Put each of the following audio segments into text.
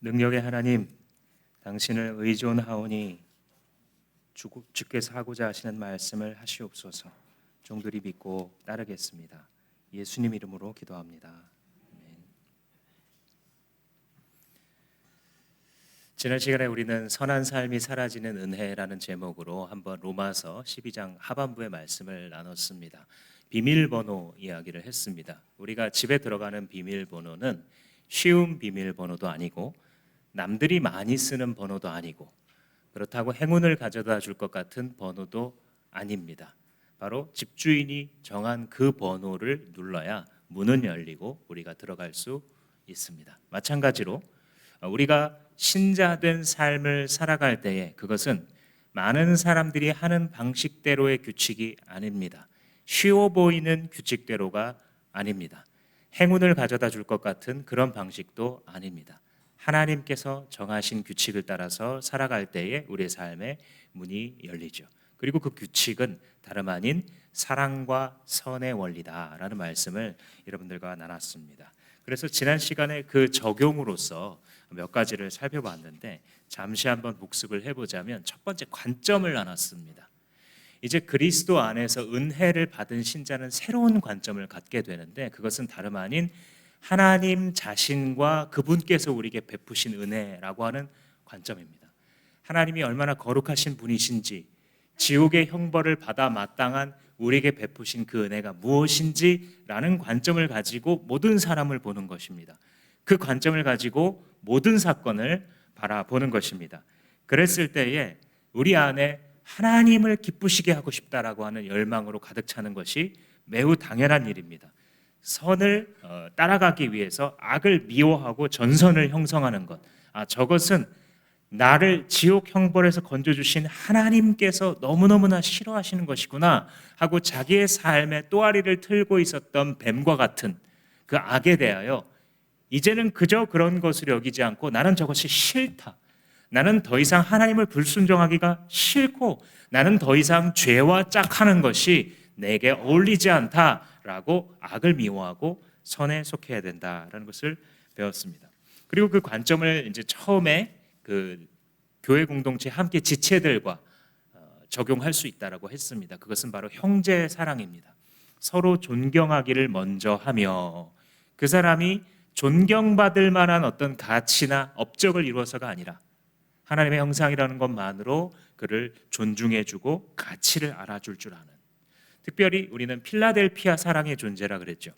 능력의 하나님, 당신을 의존하오니 주께서 하고자 하시는 말씀을 하시옵소서. 종들이 믿고 따르겠습니다. 예수님 이름으로 기도합니다. 아멘. 지난 시간에 우리는 선한 삶이 사라지는 은혜라는 제목으로 한번 로마서 12장 하반부의 말씀을 나눴습니다. 비밀번호 이야기를 했습니다. 우리가 집에 들어가는 비밀번호는 쉬운 비밀번호도 아니고 남들이 많이 쓰는 번호도 아니고 그렇다고 행운을 가져다 줄 것 같은 번호도 아닙니다. 바로 집주인이 정한 그 번호를 눌러야 문은 열리고 우리가 들어갈 수 있습니다. 마찬가지로 우리가 신자된 삶을 살아갈 때에 그것은 많은 사람들이 하는 방식대로의 규칙이 아닙니다. 쉬워 보이는 규칙대로가 아닙니다. 행운을 가져다 줄 것 같은 그런 방식도 아닙니다. 하나님께서 정하신 규칙을 따라서 살아갈 때에 우리의 삶의 문이 열리죠. 그리고 그 규칙은 다름 아닌 사랑과 선의 원리다라는 말씀을 여러분들과 나눴습니다. 그래서 지난 시간에 그 적용으로서 몇 가지를 살펴봤는데 잠시 한번 복습을 해보자면 첫 번째 관점을 나눴습니다. 이제 그리스도 안에서 은혜를 받은 신자는 새로운 관점을 갖게 되는데 그것은 다름 아닌 하나님 자신과 그분께서 우리에게 베푸신 은혜라고 하는 관점입니다. 하나님이 얼마나 거룩하신 분이신지, 지옥의 형벌을 받아 마땅한 우리에게 베푸신 그 은혜가 무엇인지라는 관점을 가지고 모든 사람을 보는 것입니다. 그 관점을 가지고 모든 사건을 바라보는 것입니다. 그랬을 때에 우리 안에 하나님을 기쁘시게 하고 싶다라고 하는 열망으로 가득 차는 것이 매우 당연한 일입니다. 선을 따라가기 위해서 악을 미워하고 전선을 형성하는 것, 저것은 나를 지옥 형벌에서 건져주신 하나님께서 너무너무나 싫어하시는 것이구나 하고 자기의 삶에 또아리를 틀고 있었던 뱀과 같은 그 악에 대하여 이제는 그저 그런 것을 여기지 않고 나는 저것이 싫다, 나는 더 이상 하나님을 불순종하기가 싫고 나는 더 이상 죄와 짝하는 것이 내게 어울리지 않다라고 악을 미워하고 선에 속해야 된다라는 것을 배웠습니다. 그리고 그 관점을 이제 처음에 그 교회 공동체 함께 지체들과 적용할 수 있다라고 했습니다. 그것은 바로 형제 사랑입니다. 서로 존경하기를 먼저 하며 그 사람이 존경받을 만한 어떤 가치나 업적을 이루어서가 아니라 하나님의 형상이라는 것만으로 그를 존중해주고 가치를 알아줄 줄 아는, 특별히 우리는 필라델피아 사랑의 존재라 그랬죠.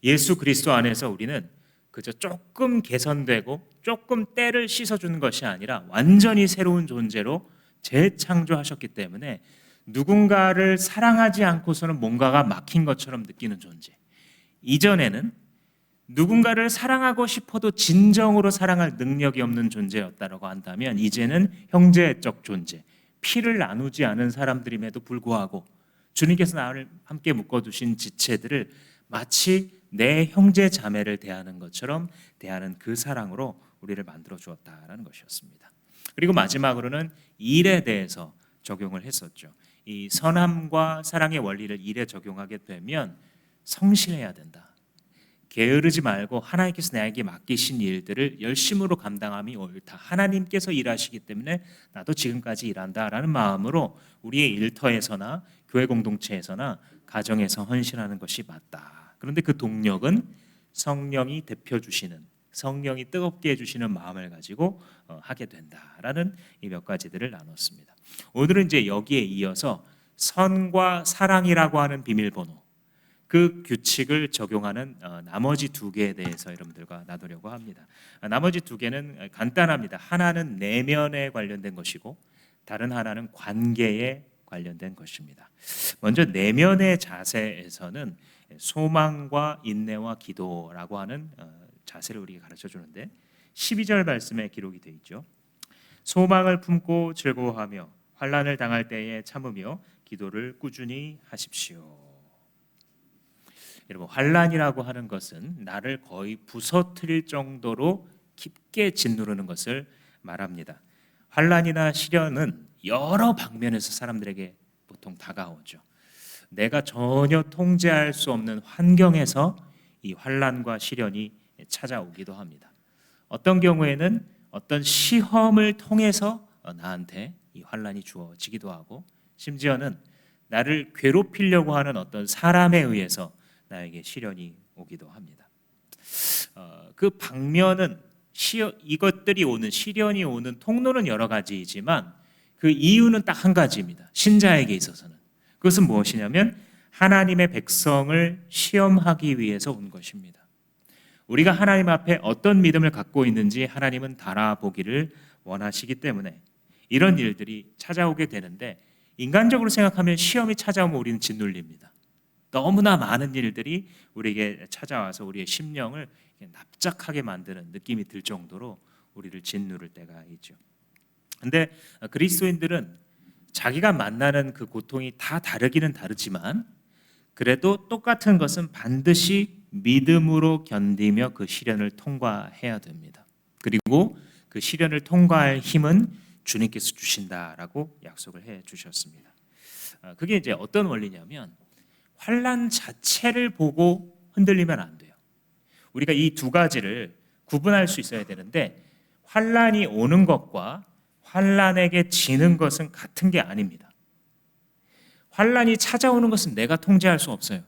예수 그리스도 안에서 우리는 그저 조금 개선되고 조금 때를 씻어주는 것이 아니라 완전히 새로운 존재로 재창조하셨기 때문에 누군가를 사랑하지 않고서는 뭔가가 막힌 것처럼 느끼는 존재, 이전에는 누군가를 사랑하고 싶어도 진정으로 사랑할 능력이 없는 존재였다고 한다면 이제는 형제적 존재, 피를 나누지 않은 사람들임에도 불구하고 주님께서 나를 함께 묶어두신 지체들을 마치 내 형제 자매를 대하는 것처럼 대하는 그 사랑으로 우리를 만들어 주었다라는 것이었습니다. 그리고 마지막으로는 일에 대해서 적용을 했었죠. 이 선함과 사랑의 원리를 일에 적용하게 되면 성실해야 된다. 게으르지 말고 하나님께서 나에게 맡기신 일들을 열심으로 감당함이 옳다. 하나님께서 일하시기 때문에 나도 지금까지 일한다라는 마음으로 우리의 일터에서나 교회 공동체에서나 가정에서 헌신하는 것이 맞다. 그런데 그 동력은 성령이 대표주시는, 성령이 뜨겁게 해주시는 마음을 가지고 하게 된다라는 이 몇 가지들을 나눴습니다. 오늘은 이제 여기에 이어서 선과 사랑이라고 하는 비밀번호, 그 규칙을 적용하는 나머지 두 개에 대해서 여러분들과 나누려고 합니다. 나머지 두 개는 간단합니다. 하나는 내면에 관련된 것이고 다른 하나는 관계에 관련된 것입니다. 먼저 내면의 자세에서는 소망과 인내와 기도라고 하는 자세를 우리에게 가르쳐 주는데 12절 말씀에 기록이 되어 있죠. 소망을 품고 즐거워하며 환난을 당할 때에 참으며 기도를 꾸준히 하십시오. 여러분, 환난이라고 하는 것은 나를 거의 부서뜨릴 정도로 깊게 짓누르는 것을 말합니다. 환난이나 시련은 여러 방면에서 사람들에게 보통 다가오죠. 내가 전혀 통제할 수 없는 환경에서 이 환난과 시련이 찾아오기도 합니다. 어떤 경우에는 어떤 시험을 통해서 나한테 이 환란이 주어지기도 하고, 심지어는 나를 괴롭히려고 하는 어떤 사람에 의해서 나에게 시련이 오기도 합니다. 그 방면은 이것들이 오는 시련이 오는 통로는 여러 가지이지만 그 이유는 딱 한 가지입니다. 신자에게 있어서는 그것은 무엇이냐면 하나님의 백성을 시험하기 위해서 온 것입니다. 우리가 하나님 앞에 어떤 믿음을 갖고 있는지 하나님은 달아보기를 원하시기 때문에 이런 일들이 찾아오게 되는데, 인간적으로 생각하면 시험이 찾아오면 우리는 짓눌립니다. 너무나 많은 일들이 우리에게 찾아와서 우리의 심령을 납작하게 만드는 느낌이 들 정도로 우리를 짓누를 때가 있죠. 근데 그리스도인들은 자기가 만나는 그 고통이 다 다르기는 다르지만 그래도 똑같은 것은 반드시 믿음으로 견디며 그 시련을 통과해야 됩니다. 그리고 그 시련을 통과할 힘은 주님께서 주신다라고 약속을 해 주셨습니다. 그게 이제 어떤 원리냐면 환난 자체를 보고 흔들리면 안 돼요. 우리가 이 두 가지를 구분할 수 있어야 되는데, 환난이 오는 것과 환난에게 지는 것은 같은 게 아닙니다. 환난이 찾아오는 것은 내가 통제할 수 없어요.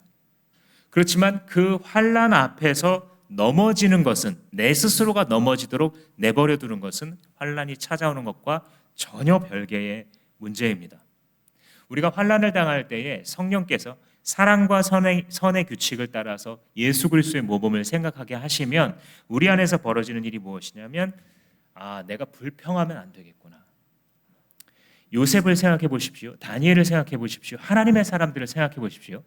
그렇지만 그 환난 앞에서 넘어지는 것은, 내 스스로가 넘어지도록 내버려 두는 것은 환난이 찾아오는 것과 전혀 별개의 문제입니다. 우리가 환난을 당할 때에 성령께서 사랑과 선의 규칙을 따라서 예수 그리스도의 모범을 생각하게 하시면 우리 안에서 벌어지는 일이 무엇이냐면, 내가 불평하면 안 되겠구나. 요셉을 생각해 보십시오. 다니엘을 생각해 보십시오. 하나님의 사람들을 생각해 보십시오.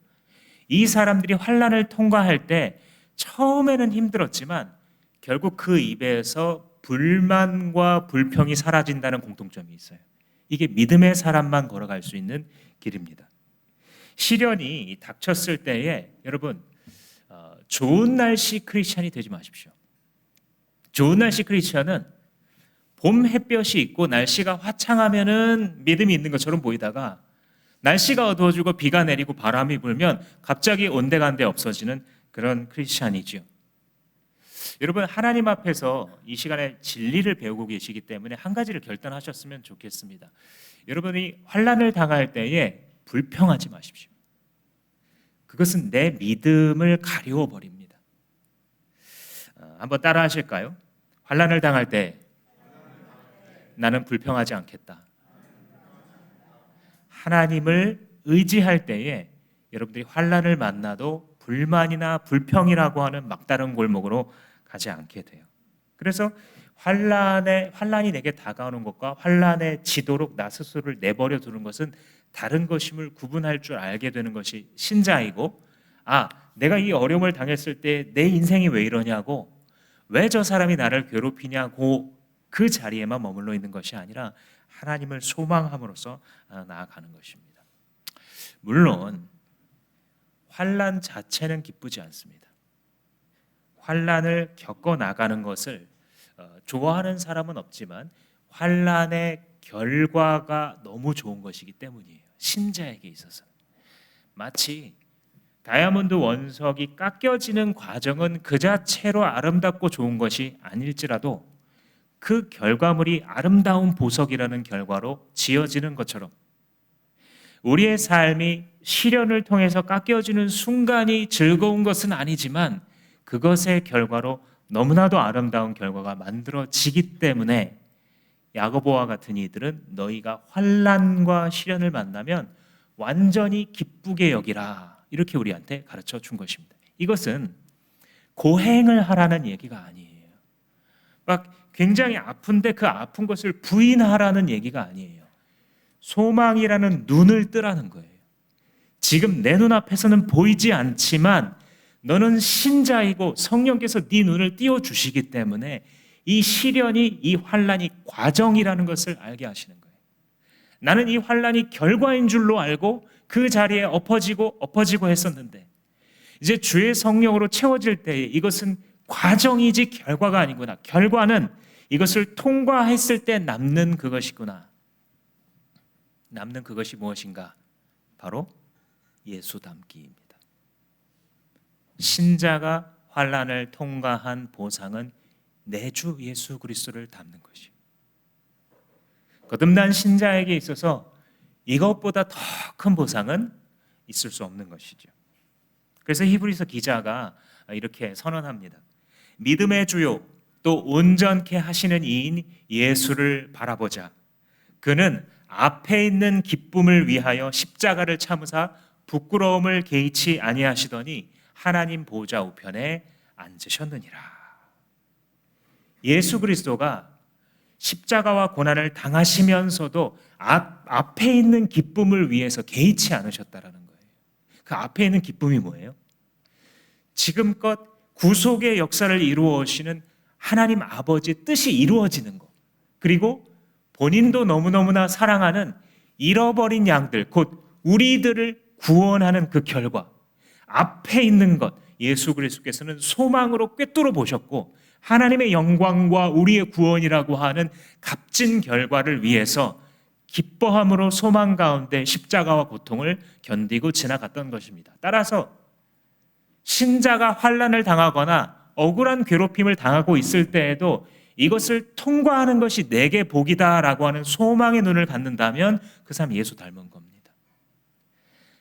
이 사람들이 환난을 통과할 때 처음에는 힘들었지만 결국 그 입에서 불만과 불평이 사라진다는 공통점이 있어요. 이게 믿음의 사람만 걸어갈 수 있는 길입니다. 시련이 닥쳤을 때에 여러분, 좋은 날씨 크리스찬이 되지 마십시오. 좋은 날씨 크리스찬은 봄 햇볕이 있고 날씨가 화창하면은 믿음이 있는 것처럼 보이다가 날씨가 어두워지고 비가 내리고 바람이 불면 갑자기 온데간데 없어지는 그런 크리스찬이지요. 여러분, 하나님 앞에서 이 시간에 진리를 배우고 계시기 때문에 한 가지를 결단하셨으면 좋겠습니다. 여러분이 환난을 당할 때에 불평하지 마십시오. 그것은 내 믿음을 가리워 버립니다. 한번 따라 하실까요? 환난을 당할 때 나는 불평하지 않겠다. 하나님을 의지할 때에 여러분들이 환난을 만나도 불만이나 불평이라고 하는 막다른 골목으로 가지 않게 돼요. 그래서 환난이 내게 다가오는 것과 환난에 지도록 나 스스로를 내버려 두는 것은 다른 것임을 구분할 줄 알게 되는 것이 신자이고, 내가 이 어려움을 당했을 때 내 인생이 왜 이러냐고, 왜 저 사람이 나를 괴롭히냐고 그 자리에만 머물러 있는 것이 아니라 하나님을 소망함으로써 나아가는 것입니다. 물론 환난 자체는 기쁘지 않습니다. 환난을 겪어 나가는 것을 좋아하는 사람은 없지만 환난의 결과가 너무 좋은 것이기 때문이에요. 신자에게 있어서 마치 다이아몬드 원석이 깎여지는 과정은 그 자체로 아름답고 좋은 것이 아닐지라도 그 결과물이 아름다운 보석이라는 결과로 지어지는 것처럼 우리의 삶이 시련을 통해서 깎여지는 순간이 즐거운 것은 아니지만 그것의 결과로 너무나도 아름다운 결과가 만들어지기 때문에 야고보와 같은 이들은 너희가 환난과 시련을 만나면 완전히 기쁘게 여기라, 이렇게 우리한테 가르쳐 준 것입니다. 이것은 고행을 하라는 얘기가 아니에요. 막 굉장히 아픈데 그 아픈 것을 부인하라는 얘기가 아니에요. 소망이라는 눈을 뜨라는 거예요. 지금 내 눈앞에서는 보이지 않지만 너는 신자이고 성령께서 네 눈을 띄워주시기 때문에 이 시련이, 이 환난이 과정이라는 것을 알게 하시는 거예요. 나는 이 환난이 결과인 줄로 알고 그 자리에 엎어지고 했었는데 이제 주의 성령으로 채워질 때에 이것은 과정이지 결과가 아니구나. 결과는 이것을 통과했을 때 남는 그것이구나. 남는 그것이 무엇인가? 바로 예수 닮기입니다. 신자가 환난을 통과한 보상은 내 주 예수 그리스도를 닮는 것이. 거듭난 신자에게 있어서 이것보다 더 큰 보상은 있을 수 없는 것이죠. 그래서 히브리서 기자가 이렇게 선언합니다. 믿음의 주요 또 온전케 하시는 이인 예수를 바라보자. 그는 앞에 있는 기쁨을 위하여 십자가를 참으사 부끄러움을 개의치 아니하시더니 하나님 보좌 우편에 앉으셨느니라. 예수 그리스도가 십자가와 고난을 당하시면서도 앞에 있는 기쁨을 위해서 개의치 않으셨다라는 거예요. 그 앞에 있는 기쁨이 뭐예요? 지금껏 구속의 역사를 이루어 오시는 하나님 아버지의 뜻이 이루어지는 것, 그리고 본인도 너무너무나 사랑하는 잃어버린 양들, 곧 우리들을 구원하는 그 결과, 앞에 있는 것, 예수 그리스도께서는 소망으로 꿰뚫어 보셨고 하나님의 영광과 우리의 구원이라고 하는 값진 결과를 위해서 기뻐함으로 소망 가운데 십자가와 고통을 견디고 지나갔던 것입니다. 따라서 신자가 환난을 당하거나 억울한 괴롭힘을 당하고 있을 때에도 이것을 통과하는 것이 내게 복이다라고 하는 소망의 눈을 갖는다면 그 사람 예수 닮은 겁니다.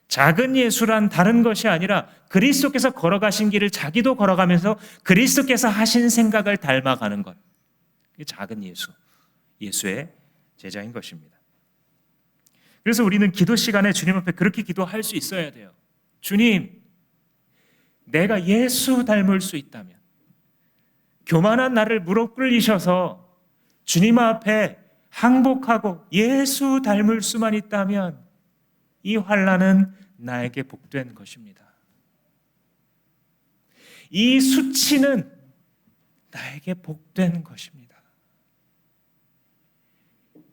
작은 예수란 다른 것이 아니라 그리스도께서 걸어가신 길을 자기도 걸어가면서 그리스도께서 하신 생각을 닮아가는 것. 이게 작은 예수, 예수의 제자인 것입니다. 그래서 우리는 기도 시간에 주님 앞에 그렇게 기도할 수 있어야 돼요. 주님, 내가 예수 닮을 수 있다면, 교만한 나를 무릎 꿇리셔서 주님 앞에 항복하고 예수 닮을 수만 있다면 이 환난은 나에게 복된 것입니다. 이 수치는 나에게 복된 것입니다.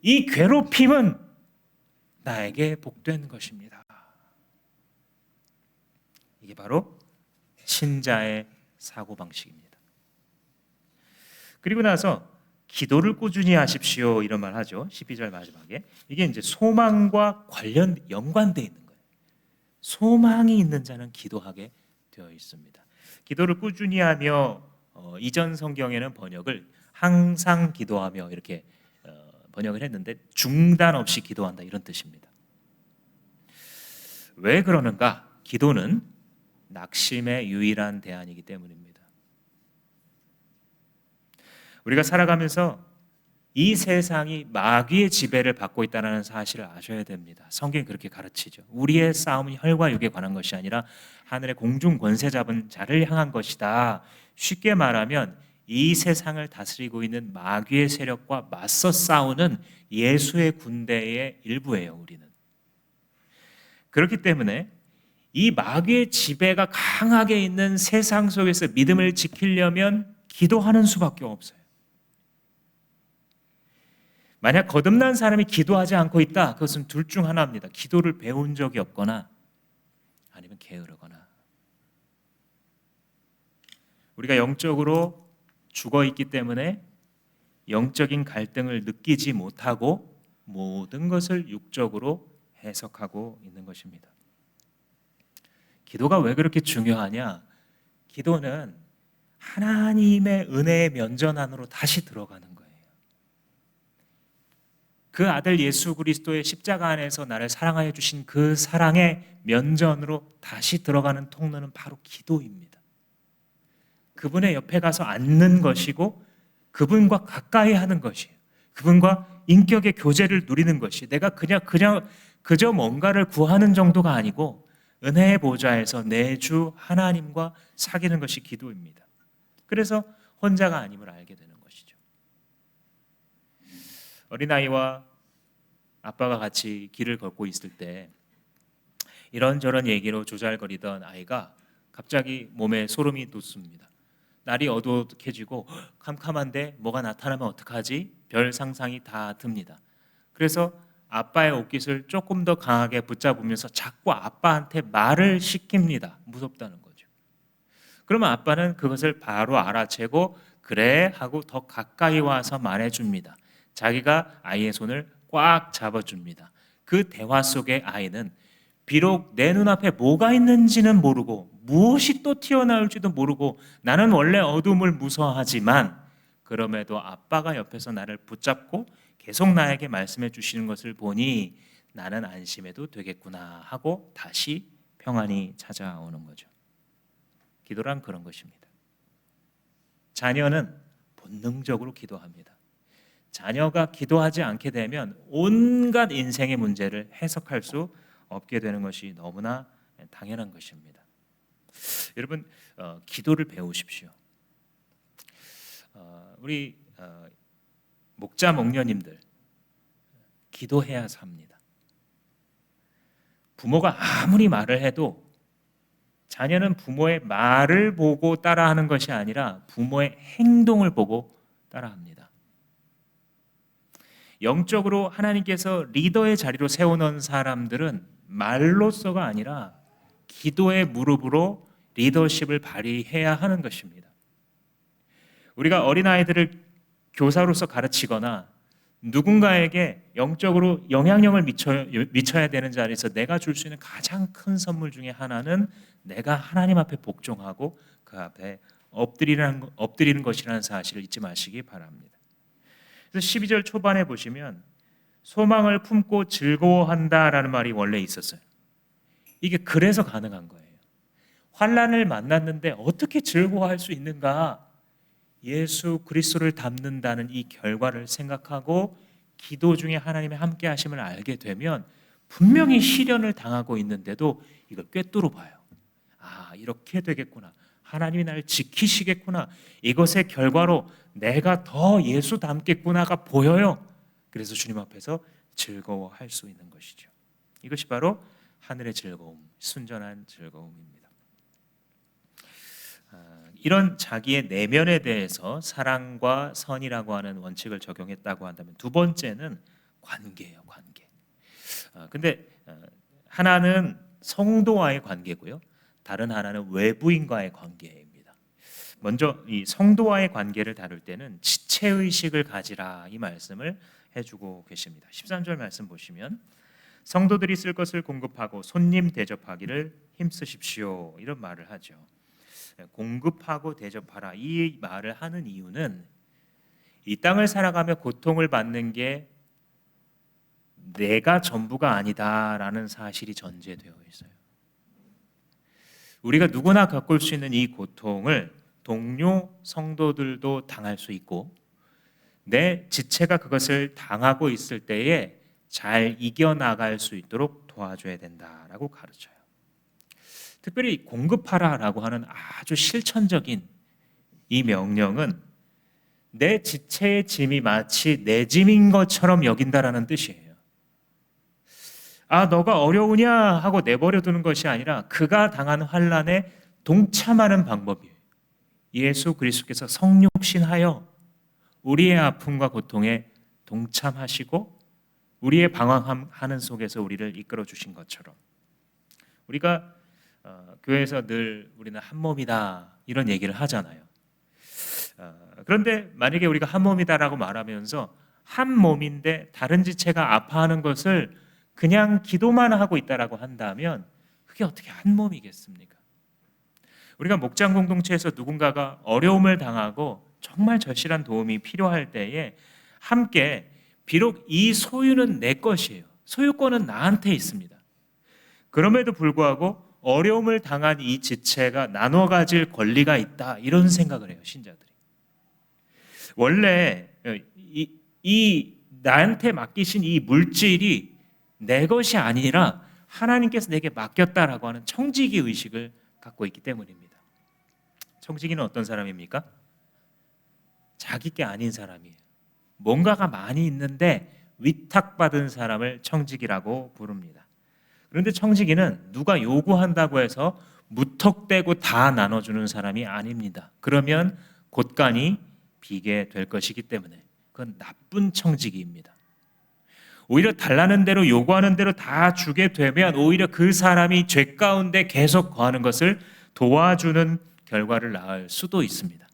이 괴롭힘은 나에게 복된 것입니다. 이게 바로 신자의 사고방식입니다. 그리고 나서 기도를 꾸준히 하십시오 이런 말 하죠. 12절 마지막에. 이게 이제 소망과 연관되어 있는 거예요. 소망이 있는 자는 기도하게 되어 있습니다. 기도를 꾸준히 하며 이전 성경에는 번역을 항상 기도하며 이렇게 번역을 했는데 중단 없이 기도한다 이런 뜻입니다. 왜 그러는가? 기도는 낙심의 유일한 대안이기 때문입니다. 우리가 살아가면서 이 세상이 마귀의 지배를 받고 있다는 사실을 아셔야 됩니다. 성경이 그렇게 가르치죠. 우리의 싸움은 혈과 육에 관한 것이 아니라 하늘의 공중 권세 잡은 자를 향한 것이다. 쉽게 말하면 이 세상을 다스리고 있는 마귀의 세력과 맞서 싸우는 예수의 군대의 일부예요. 우리는. 그렇기 때문에 이 마귀의 지배가 강하게 있는 세상 속에서 믿음을 지키려면 기도하는 수밖에 없어요. 만약 거듭난 사람이 기도하지 않고 있다, 그것은 둘 중 하나입니다. 기도를 배운 적이 없거나 아니면 게으르거나. 우리가 영적으로 죽어 있기 때문에 영적인 갈등을 느끼지 못하고 모든 것을 육적으로 해석하고 있는 것입니다. 기도가 왜 그렇게 중요하냐? 기도는 하나님의 은혜의 면전 안으로 다시 들어가는 거예요. 그 아들 예수 그리스도의 십자가 안에서 나를 사랑하여 주신 그 사랑의 면전으로 다시 들어가는 통로는 바로 기도입니다. 그분의 옆에 가서 앉는 것이고 그분과 가까이 하는 것이에요. 그분과 인격의 교제를 누리는 것이, 내가 그저 뭔가를 구하는 정도가 아니고 은혜의 보좌에서 내 주 하나님과 사귀는 것이 기도입니다. 그래서 혼자가 아님을 알게 되는 것이죠. 어린아이와 아빠가 같이 길을 걷고 있을 때 이런저런 얘기로 조잘거리던 아이가 갑자기 몸에 소름이 돋습니다. 날이 어두워지고 캄캄한데 뭐가 나타나면 어떡하지? 별 상상이 다 듭니다. 그래서 아빠의 옷깃을 조금 더 강하게 붙잡으면서 자꾸 아빠한테 말을 시킵니다. 무섭다는 거죠. 그러면 아빠는 그것을 바로 알아채고 그래 하고 더 가까이 와서 말해줍니다. 자기가 아이의 손을 꽉 잡아줍니다. 그 대화 속에 아이는 비록 내 눈앞에 뭐가 있는지는 모르고 무엇이 또 튀어나올지도 모르고 나는 원래 어둠을 무서워하지만 그럼에도 아빠가 옆에서 나를 붙잡고 계속 나에게 말씀해 주시는 것을 보니 나는 안심해도 되겠구나 하고 다시 평안이 찾아오는 거죠. 기도란 그런 것입니다. 자녀는 본능적으로 기도합니다. 자녀가 기도하지 않게 되면 온갖 인생의 문제를 해석할 수 없게 되는 것이 너무나 당연한 것입니다. 여러분, 기도를 배우십시오. 우리 목자 목녀님들 기도해야 삽니다. 부모가 아무리 말을 해도 자녀는 부모의 말을 보고 따라하는 것이 아니라 부모의 행동을 보고 따라합니다. 영적으로 하나님께서 리더의 자리로 세워놓은 사람들은 말로서가 아니라 기도의 무릎으로 리더십을 발휘해야 하는 것입니다. 우리가 어린아이들을 교사로서 가르치거나 누군가에게 영적으로 영향력을 미쳐야 되는 자리에서 내가 줄 수 있는 가장 큰 선물 중에 하나는 내가 하나님 앞에 복종하고 그 앞에 엎드리는 것이라는 사실을 잊지 마시기 바랍니다. 그래서 12절 초반에 보시면 소망을 품고 즐거워한다라는 말이 원래 있었어요. 이게 그래서 가능한 거예요. 환난을 만났는데 어떻게 즐거워할 수 있는가? 예수 그리스도를 닮는다는 이 결과를 생각하고 기도 중에 하나님의 함께 하심을 알게 되면 분명히 시련을 당하고 있는데도 이걸 꿰뚫어 봐요. 아, 이렇게 되겠구나. 하나님이 나를 지키시겠구나. 이것의 결과로 내가 더 예수 닮겠구나가 보여요. 그래서 주님 앞에서 즐거워할 수 있는 것이죠. 이것이 바로 하늘의 즐거움, 순전한 즐거움입니다. 이런 자기의 내면에 대해서 사랑과 선이라고 하는 원칙을 적용했다고 한다면 두 번째는 관계예요. 관계. 근데 하나는 성도와의 관계고요. 다른 하나는 외부인과의 관계입니다. 먼저 이 성도와의 관계를 다룰 때는 지체의식을 가지라 이 말씀을 해주고 계십니다. 13절 말씀 보시면 성도들이 쓸 것을 공급하고 손님 대접하기를 힘쓰십시오 이런 말을 하죠. 공급하고 대접하라 이 말을 하는 이유는 이 땅을 살아가며 고통을 받는 게 내가 전부가 아니다라는 사실이 전제되어 있어요. 우리가 누구나 겪을 수 있는 이 고통을 동료 성도들도 당할 수 있고 내 지체가 그것을 당하고 있을 때에 잘 이겨나갈 수 있도록 도와줘야 된다라고 가르쳐요. 특별히 공급하라라고 하는 아주 실천적인 이 명령은 내 지체의 짐이 마치 내 짐인 것처럼 여긴다라는 뜻이에요. 아, 너가 어려우냐 하고 내버려 두는 것이 아니라 그가 당한 환난에 동참하는 방법이에요. 예수 그리스도께서 성육신하여 우리의 아픔과 고통에 동참하시고 우리의 방황하는 속에서 우리를 이끌어 주신 것처럼 우리가 교회에서 늘 우리는 한 몸이다 이런 얘기를 하잖아요. 그런데 만약에 우리가 한 몸이다라고 말하면서 한 몸인데 다른 지체가 아파하는 것을 그냥 기도만 하고 있다라고 한다면 그게 어떻게 한 몸이겠습니까? 우리가 목장 공동체에서 누군가가 어려움을 당하고 정말 절실한 도움이 필요할 때에 함께 비록 이 소유는 내 것이에요. 소유권은 나한테 있습니다. 그럼에도 불구하고 어려움을 당한 이 지체가 나눠 가질 권리가 있다 이런 생각을 해요. 신자들이. 원래 이 나한테 맡기신 이 물질이 내 것이 아니라 하나님께서 내게 맡겼다라고 하는 청지기 의식을 갖고 있기 때문입니다. 청지기는 어떤 사람입니까? 자기 게 아닌 사람이에요. 뭔가가 많이 있는데 위탁받은 사람을 청지기라고 부릅니다. 그런데 청지기는 누가 요구한다고 해서 무턱대고 다 나눠주는 사람이 아닙니다. 그러면 곳간이 비게 될 것이기 때문에 그건 나쁜 청지기입니다. 오히려 달라는 대로 요구하는 대로 다 주게 되면 오히려 그 사람이 죄 가운데 계속 거하는 것을 도와주는 결과를 낳을 수도 있습니다.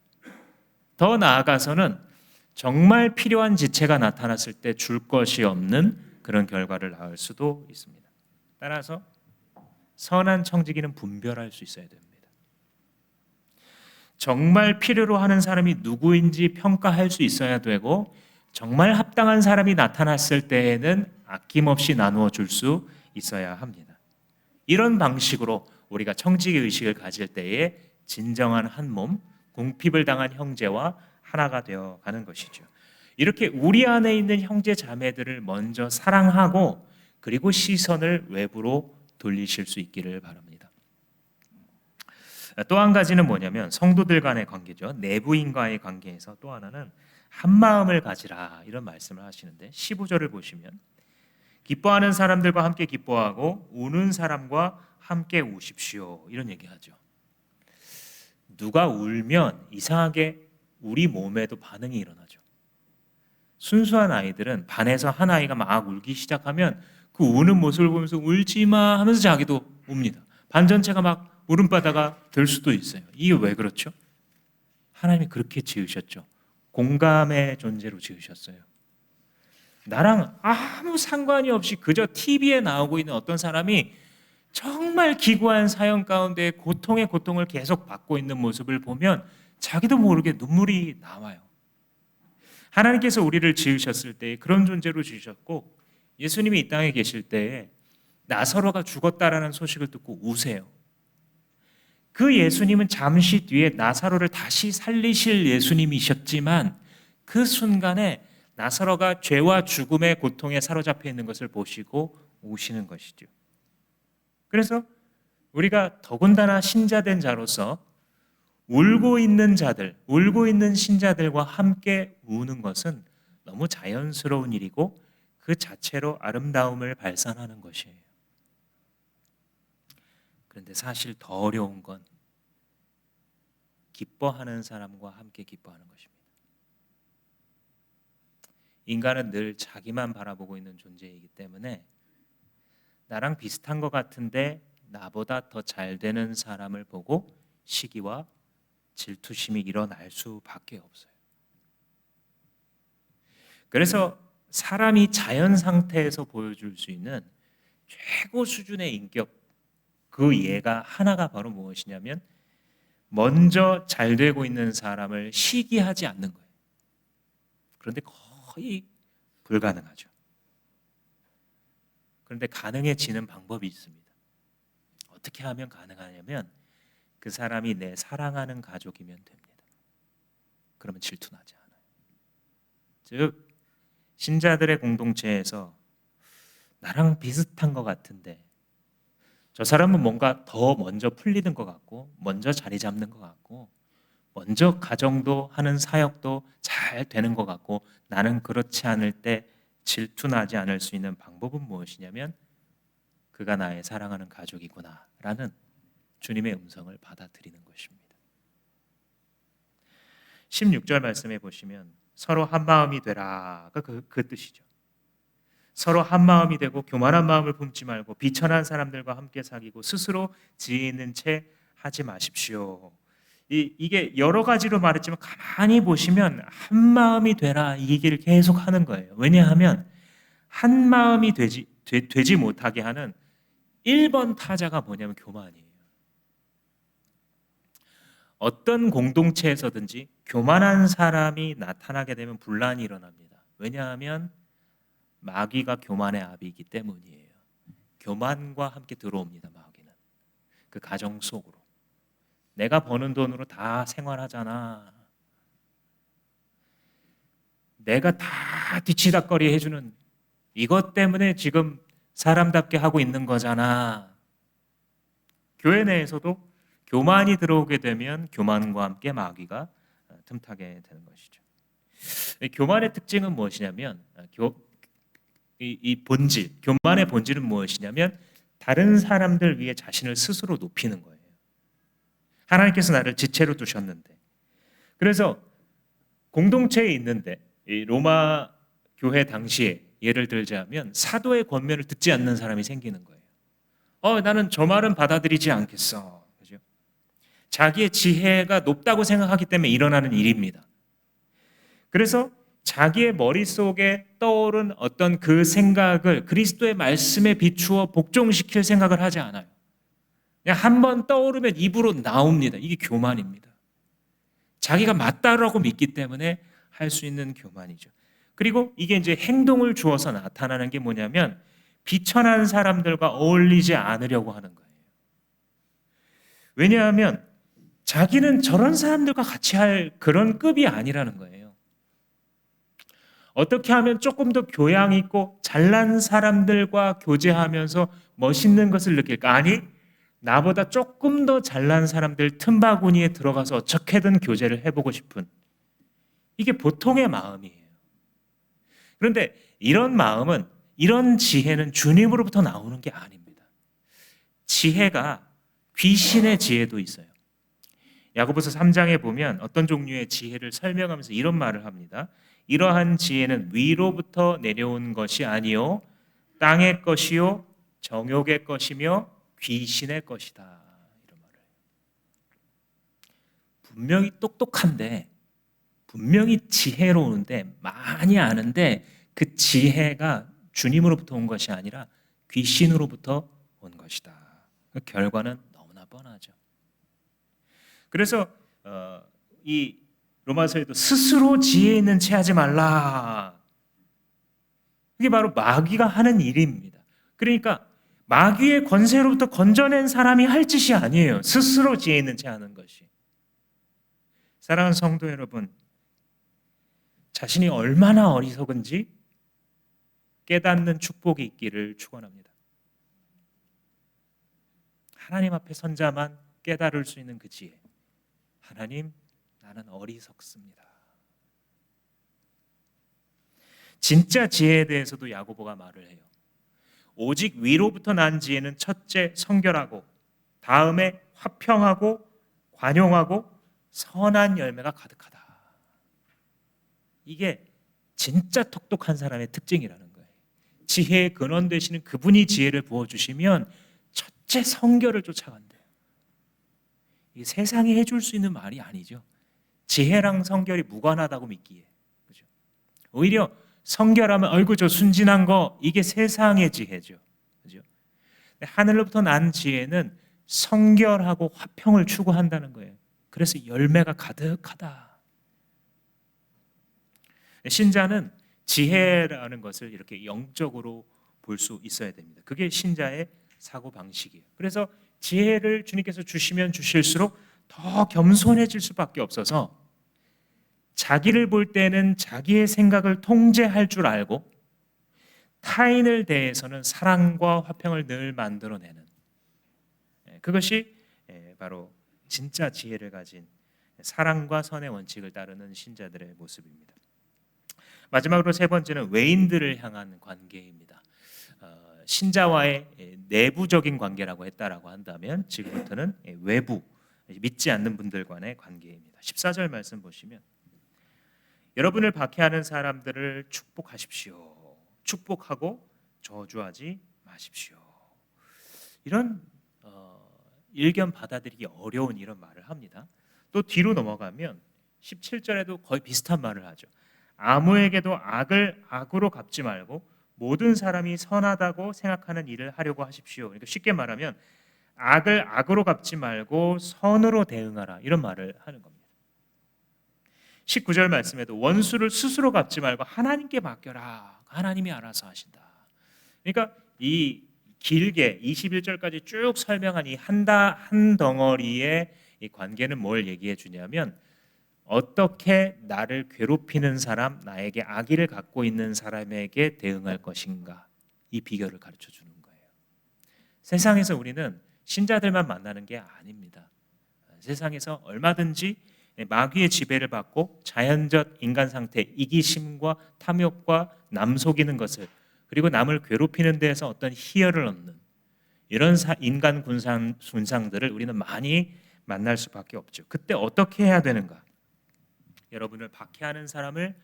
더 나아가서는 정말 필요한 지체가 나타났을 때 줄 것이 없는 그런 결과를 낳을 수도 있습니다. 따라서 선한 청지기는 분별할 수 있어야 됩니다. 정말 필요로 하는 사람이 누구인지 평가할 수 있어야 되고, 정말 합당한 사람이 나타났을 때에는 아낌없이 나누어 줄 수 있어야 합니다. 이런 방식으로 우리가 청지기 의식을 가질 때에 진정한 한 몸, 궁핍을 당한 형제와 하나가 되어 가는 것이죠. 이렇게 우리 안에 있는 형제 자매들을 먼저 사랑하고, 그리고 시선을 외부로 돌리실 수 있기를 바랍니다. 또 한 가지는 뭐냐면 성도들 간의 관계죠. 내부인과의 관계에서 또 하나는 한 마음을 가지라, 이런 말씀을 하시는데, 15절을 보시면 기뻐하는 사람들과 함께 기뻐하고 우는 사람과 함께 우십시오, 이런 얘기하죠. 누가 울면 이상하게 우리 몸에도 반응이 일어나죠. 순수한 아이들은 반에서 한 아이가 막 울기 시작하면 그 우는 모습을 보면서 울지 마 하면서 자기도 웁니다. 반 전체가 막 울음바다가 될 수도 있어요. 이게 왜 그렇죠? 하나님이 그렇게 지으셨죠. 공감의 존재로 지으셨어요. 나랑 아무 상관이 없이 그저 TV에 나오고 있는 어떤 사람이 정말 기구한 사형 가운데 고통의 고통을 계속 받고 있는 모습을 보면 자기도 모르게 눈물이 나와요. 하나님께서 우리를 지으셨을 때 그런 존재로 지으셨고, 예수님이 이 땅에 계실 때에 나사로가 죽었다라는 소식을 듣고 우세요. 그 예수님은 잠시 뒤에 나사로를 다시 살리실 예수님이셨지만, 그 순간에 나사로가 죄와 죽음의 고통에 사로잡혀 있는 것을 보시고 우시는 것이죠. 그래서 우리가 더군다나 신자된 자로서 울고 있는 자들, 울고 있는 신자들과 함께 우는 것은 너무 자연스러운 일이고 그 자체로 아름다움을 발산하는 것이에요. 그런데 사실 더 어려운 건 기뻐하는 사람과 함께 기뻐하는 것입니다. 인간은 늘 자기만 바라보고 있는 존재이기 때문에 나랑 비슷한 것 같은데 나보다 더 잘 되는 사람을 보고 시기와 질투심이 일어날 수밖에 없어요. 그래서 사람이 자연 상태에서 보여줄 수 있는 최고 수준의 인격, 그 예가 하나가 바로 무엇이냐면 먼저 잘 되고 있는 사람을 시기하지 않는 거예요. 그런데 거의 불가능하죠. 그런데 가능해지는 방법이 있습니다. 어떻게 하면 가능하냐면 그 사람이 내 사랑하는 가족이면 됩니다. 그러면 질투나지 않아요. 즉 신자들의 공동체에서 나랑 비슷한 것 같은데 저 사람은 뭔가 더 먼저 풀리는 것 같고 먼저 자리 잡는 것 같고 먼저 가정도 하는 사역도 잘 되는 것 같고 나는 그렇지 않을 때 질투나지 않을 수 있는 방법은 무엇이냐면 그가 나의 사랑하는 가족이구나 라는 주님의 음성을 받아들이는 것입니다. 16절 말씀해 보시면 서로 한 마음이 되라가 그 뜻이죠. 서로 한 마음이 되고 교만한 마음을 품지 말고 비천한 사람들과 함께 사귀고 스스로 지혜 있는 채 하지 마십시오. 이게 여러 가지로 말했지만 가만히 보시면 한 마음이 되라 이 얘기를 계속 하는 거예요. 왜냐하면 한 마음이 되지 못하게 하는 1번 타자가 뭐냐면 교만이에요. 어떤 공동체에서든지 교만한 사람이 나타나게 되면 분란이 일어납니다. 왜냐하면 마귀가 교만의 아비이기 때문이에요. 교만과 함께 들어옵니다. 마귀는 그 가정 속으로. 내가 버는 돈으로 다 생활하잖아. 내가 다 뒤치다꺼리 해주는 이것 때문에 지금 사람답게 하고 있는 거잖아. 교회 내에서도 교만이 들어오게 되면 교만과 함께 마귀가 틈타게 되는 것이죠. 교만의 특징은 무엇이냐면 이 본질, 교만의 본질은 무엇이냐면 다른 사람들 위해 자신을 스스로 높이는 거예요. 하나님께서 나를 지체로 두셨는데, 그래서 공동체에 있는데 이 로마 교회 당시에 예를 들자면 사도의 권면을 듣지 않는 사람이 생기는 거예요. 나는 저 말은 받아들이지 않겠어. 그죠? 자기의 지혜가 높다고 생각하기 때문에 일어나는 일입니다. 그래서 자기의 머릿속에 떠오른 어떤 그 생각을 그리스도의 말씀에 비추어 복종시킬 생각을 하지 않아요. 그냥 한번 떠오르면 입으로 나옵니다. 이게 교만입니다. 자기가 맞다라고 믿기 때문에 할 수 있는 교만이죠. 그리고 이게 이제 행동을 주어서 나타나는 게 뭐냐면 비천한 사람들과 어울리지 않으려고 하는 거예요. 왜냐하면 자기는 저런 사람들과 같이 할 그런 급이 아니라는 거예요. 어떻게 하면 조금 더 교양 있고 잘난 사람들과 교제하면서 멋있는 것을 느낄까? 아니, 나보다 조금 더 잘난 사람들 틈바구니에 들어가서 어떻게든 교제를 해보고 싶은, 이게 보통의 마음이에요. 그런데 이런 마음은, 이런 지혜는 주님으로부터 나오는 게 아닙니다. 지혜가 귀신의 지혜도 있어요. 야고보서 3장에 보면 어떤 종류의 지혜를 설명하면서 이런 말을 합니다. 이러한 지혜는 위로부터 내려온 것이 아니요 땅의 것이요 정욕의 것이며 귀신의 것이다. 이런 말을 해요. 분명히 똑똑한데, 분명히 지혜로운데, 많이 아는데 그 지혜가 주님으로부터 온 것이 아니라 귀신으로부터 온 것이다. 그 결과는 너무나 뻔하죠. 그래서 이 로마서에도 스스로 지혜 있는 채 하지 말라. 그게 바로 마귀가 하는 일입니다. 그러니까 마귀의 권세로부터 건져낸 사람이 할 짓이 아니에요. 스스로 지혜 있는 채 하는 것이. 사랑하는 성도 여러분, 자신이 얼마나 어리석은지 깨닫는 축복이 있기를 축원합니다. 하나님 앞에 선 자만 깨달을 수 있는 그 지혜. 하나님, 나는 어리석습니다. 진짜 지혜에 대해서도 야고보가 말을 해요. 오직 위로부터 난 지혜는 첫째 성결하고, 다음에 화평하고 관용하고 선한 열매가 가득하다. 이게 진짜 똑똑한 사람의 특징이라는 거예요. 지혜의 근원 되시는 그분이 지혜를 부어주시면 첫째 성결을 쫓아간대요. 이게 세상이 해줄 수 있는 말이 아니죠. 지혜랑 성결이 무관하다고 믿기에. 그죠? 오히려 성결하면 얼굴 저 순진한 거, 이게 세상의 지혜죠. 그죠? 하늘로부터 난 지혜는 성결하고 화평을 추구한다는 거예요. 그래서 열매가 가득하다. 신자는 지혜라는 것을 이렇게 영적으로 볼 수 있어야 됩니다. 그게 신자의 사고 방식이에요. 그래서 지혜를 주님께서 주시면 주실수록 더 겸손해질 수밖에 없어서, 자기를 볼 때는 자기의 생각을 통제할 줄 알고 타인을 대해서는 사랑과 화평을 늘 만들어내는, 그것이 바로 진짜 지혜를 가진 사랑과 선의 원칙을 따르는 신자들의 모습입니다. 마지막으로 세 번째는 외인들을 향한 관계입니다. 신자와의 내부적인 관계라고 했다라고 한다면 지금부터는 외부, 믿지 않는 분들 간의 관계입니다. 14절 말씀 보시면, 여러분을 박해하는 사람들을 축복하십시오. 축복하고 저주하지 마십시오. 이런 일견 받아들이기 어려운 이런 말을 합니다. 또 뒤로 넘어가면 17절에도 거의 비슷한 말을 하죠. 아무에게도 악을 악으로 갚지 말고 모든 사람이 선하다고 생각하는 일을 하려고 하십시오. 그러니까 쉽게 말하면 악을 악으로 갚지 말고 선으로 대응하라, 이런 말을 하는 겁니다. 19절 말씀에도 원수를 스스로 갚지 말고 하나님께 맡겨라. 하나님이 알아서 하신다. 그러니까 이 길게 21절까지 쭉 설명한 이 한 덩어리의 이 관계는 뭘 얘기해 주냐면, 어떻게 나를 괴롭히는 사람, 나에게 악의를 갖고 있는 사람에게 대응할 것인가, 이 비결을 가르쳐 주는 거예요. 세상에서 우리는 신자들만 만나는 게 아닙니다. 세상에서 얼마든지 마귀의 지배를 받고 자연적 인간 상태, 이기심과 탐욕과 남 속이는 것을, 그리고 남을 괴롭히는 데에서 어떤 희열을 얻는 이런 인간 군상들을 우리는 많이 만날 수밖에 없죠. 그때 어떻게 해야 되는가? 여러분을 박해하는 사람을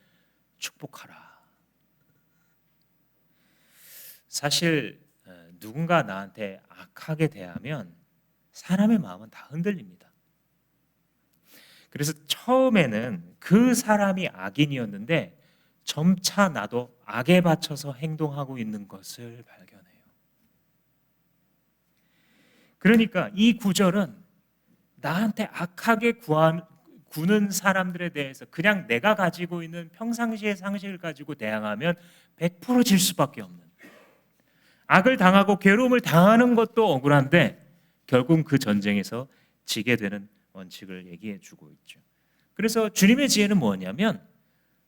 축복하라. 사실 누군가 나한테 악하게 대하면 사람의 마음은 다 흔들립니다. 그래서 처음에는 그 사람이 악인이었는데 점차 나도 악에 받쳐서 행동하고 있는 것을 발견해요. 그러니까 이 구절은 나한테 악하게 구는 사람들에 대해서 그냥 내가 가지고 있는 평상시의 상식을 가지고 대항하면 100%질 수밖에 없는, 악을 당하고 괴로움을 당하는 것도 억울한데 결국 그 전쟁에서 지게 되는 원칙을 얘기해 주고 있죠. 그래서 주님의 지혜는 뭐냐면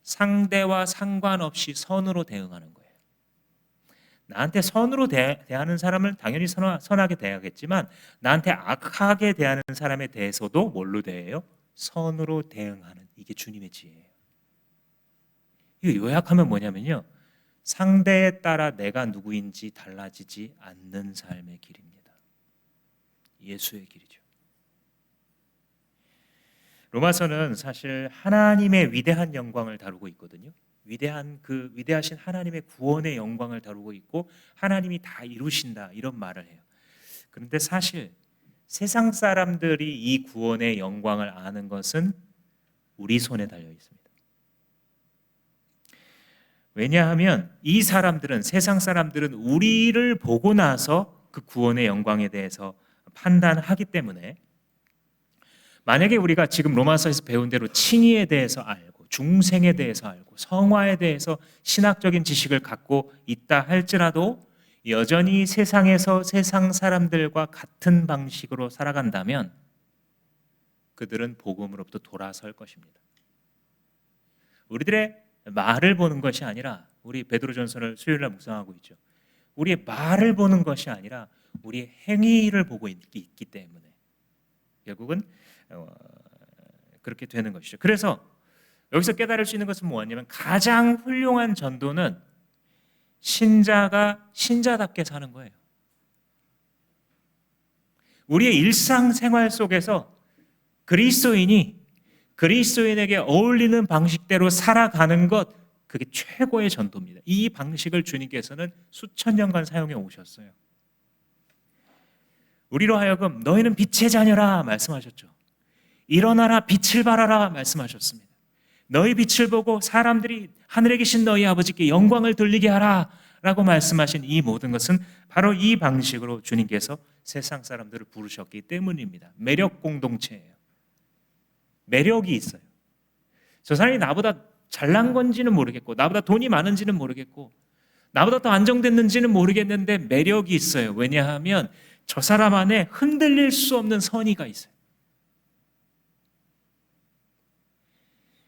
상대와 상관없이 선으로 대응하는 거예요. 나한테 선으로 대하는 사람을 당연히 선하게 대하겠지만 나한테 악하게 대하는 사람에 대해서도 뭘로 대해요? 선으로 대응하는, 이게 주님의 지혜예요. 이거 요약하면 뭐냐면요, 상대에 따라 내가 누구인지 달라지지 않는 삶의 길입니다. 예수의 길이죠. 로마서는 사실 하나님의 위대한 영광을 다루고 있거든요. 위대하신 하나님의 구원의 영광을 다루고 있고 하나님이 다 이루신다 이런 말을 해요. 그런데 사실 세상 사람들이 이 구원의 영광을 아는 것은 우리 손에 달려 있습니다. 왜냐하면 이 사람들은, 세상 사람들은 우리를 보고 나서 그 구원의 영광에 대해서 판단하기 때문에, 만약에 우리가 지금 로마서에서 배운 대로 칭의에 대해서 알고 중생에 대해서 알고 성화에 대해서 신학적인 지식을 갖고 있다 할지라도 여전히 세상에서 세상 사람들과 같은 방식으로 살아간다면 그들은 복음으로부터 돌아설 것입니다. 우리들의 말을 보는 것이 아니라, 우리 베드로전서를 수요일날 묵상하고 있죠. 우리의 말을 보는 것이 아니라 우리의 행위를 보고 있기 때문에 결국은 그렇게 되는 것이죠. 그래서 여기서 깨달을 수 있는 것은 뭐냐면 가장 훌륭한 전도는 신자가 신자답게 사는 거예요. 우리의 일상생활 속에서 그리스도인에게 어울리는 방식대로 살아가는 것, 그게 최고의 전도입니다. 이 방식을 주님께서는 수천 년간 사용해 오셨어요. 우리로 하여금 너희는 빛의 자녀라 말씀하셨죠. 일어나라 빛을 발하라 말씀하셨습니다. 너희 빛을 보고 사람들이 하늘에 계신 너희 아버지께 영광을 돌리게 하라 라고 말씀하신 이 모든 것은 바로 이 방식으로 주님께서 세상 사람들을 부르셨기 때문입니다. 매력 공동체예요. 매력이 있어요. 저 사람이 나보다 잘난 건지는 모르겠고 나보다 돈이 많은지는 모르겠고 나보다 더 안정됐는지는 모르겠는데 매력이 있어요. 왜냐하면 저 사람 안에 흔들릴 수 없는 선의가 있어요.